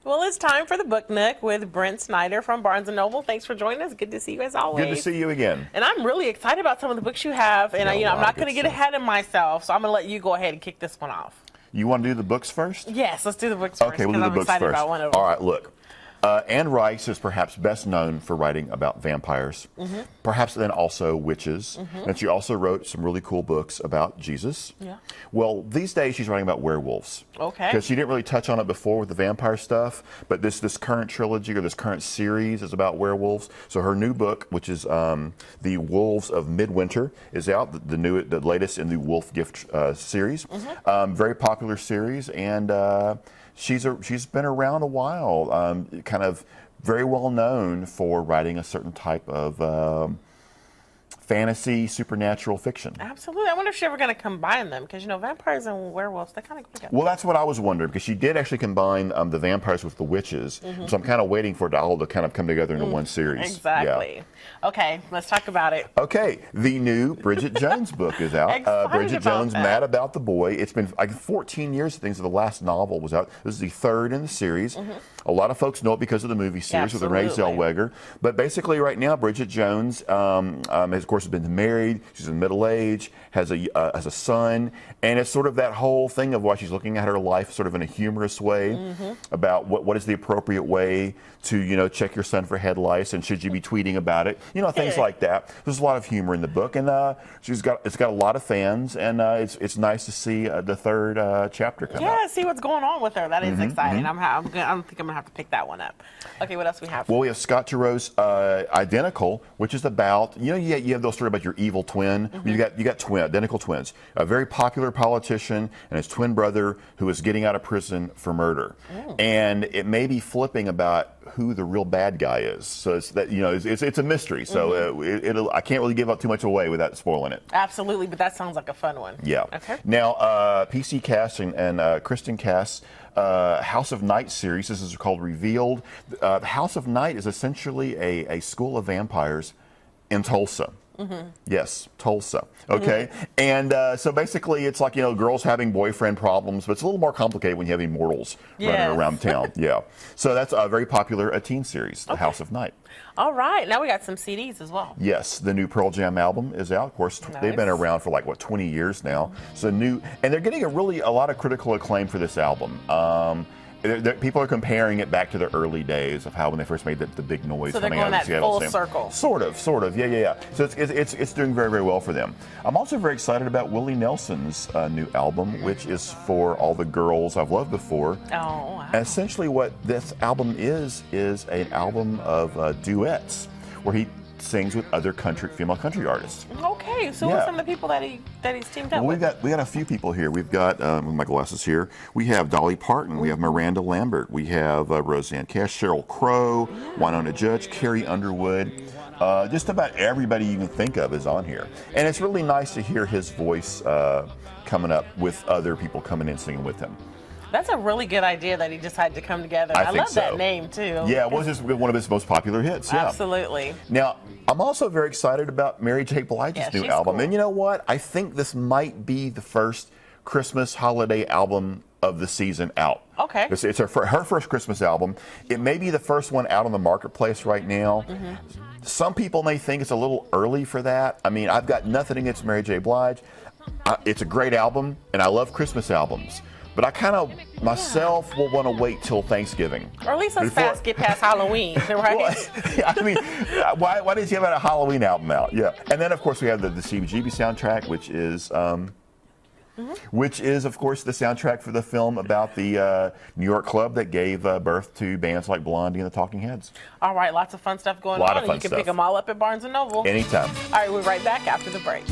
Well, it's time for the Book Nook with Brent Snyder from Barnes & Noble. Thanks for joining us. Good to see you as always. Good to see you again. And I'm really excited about some of the books you have. And I'm not going to get ahead of myself, so I'm going to let you go ahead and kick this one off. You want to do the books first? Yes, let's do the books first. Okay, we'll do the books first. About one of them. All right, look. Anne Rice is perhaps best known for writing about vampires, perhaps then also witches. And she also wrote some really cool books about Jesus. Yeah. Well, these days she's writing about werewolves. Okay. Because she didn't really touch on it before with the vampire stuff, but this current trilogy or this current series is about werewolves. So her new book, which is The Wolves of Midwinter, is out. The latest in the Wolf Gift series. Very popular series, and she's been around a while, kind of very well known for writing a certain type of fantasy, supernatural fiction. Absolutely. I wonder if she's ever going to combine them, because, vampires and werewolves, they kind of go together. Well, that's what I was wondering, because she did actually combine the vampires with the witches. So I'm kind of waiting for it all to kind of come together into one series. Exactly. Yeah. Okay, let's talk about it. Okay, the new Bridget Jones book is out. Bridget Jones, Mad About the Boy. It's been like 14 years since the last novel was out. This is the third in the series. A lot of folks know it because of the movie series with Renee Zellweger. But basically right now, Bridget Jones of course, has been married. She's in middle age, has a son, and it's sort of that whole thing of why she's looking at her life sort of in a humorous way about what is the appropriate way to check your son for head lice, and should you be tweeting about it, things like that. There's a lot of humor in the book, and it's got a lot of fans, and it's nice to see the third chapter come out. Yeah, see what's going on with her. That is exciting. I think I'm gonna have to pick that one up. Okay, what else we have? Well, we have Scott Turow's Identical, which is about you have those story about your evil twin. You got identical twins. A very popular politician and his twin brother who is getting out of prison for murder, and it may be flipping about who the real bad guy is. So it's that it's a mystery. So I can't really give up too much away without spoiling it. Absolutely, but that sounds like a fun one. Yeah. Okay. Now, PC Cass and Kristen Cass. House of Night series. This is called Revealed. House of Night is essentially a school of vampires in Tulsa. Yes, Tulsa. Okay, and so basically it's like girls having boyfriend problems, but it's a little more complicated when you have immortals running around town. Yeah, so that's a very popular teen series, The House of Night. All right, now we got some CDs as well. Yes, the new Pearl Jam album is out. Of course, they've been around for like 20 years now. So and they're getting a lot of critical acclaim for this album. People are comparing it back to the early days of how when they first made the big noise. So they're going that full circle. Sort of, yeah. So it's doing very, very well for them. I'm also very excited about Willie Nelson's new album, which is for all the girls I've loved before. Oh, wow. And essentially what this album is an album of duets where he sings with other female country artists. Okay, so who are some of the people that he's teamed up with? We got a few people here. We've got my glasses here. We have Dolly Parton. We have Miranda Lambert. We have Roseanne Cash, Sheryl Crow, Winona Judge, Carrie Underwood. Just about everybody you can think of is on here, and it's really nice to hear his voice coming up with other people coming in singing with him. That's a really good idea that he decided to come together. I love that name, too. Yeah, it was just one of his most popular hits. Yeah. Absolutely. Now, I'm also very excited about Mary J. Blige's new album. Cool. And you know what? I think this might be the first Christmas holiday album of the season out. Okay. It's her first Christmas album. It may be the first one out on the marketplace right now. Some people may think it's a little early for that. I mean, I've got nothing against Mary J. Blige. It's a great album, and I love Christmas albums. But I kind of, myself, will want to wait till Thanksgiving. Or at least let's get past Halloween, right? Well, I mean, why did you have a Halloween album out? Yeah. And then, of course, we have the CBGB soundtrack, which is, of course, the soundtrack for the film about the New York club that gave birth to bands like Blondie and the Talking Heads. All right, lots of fun stuff going on. You can pick them all up at Barnes & Noble. Anytime. All right, we're right back after the break.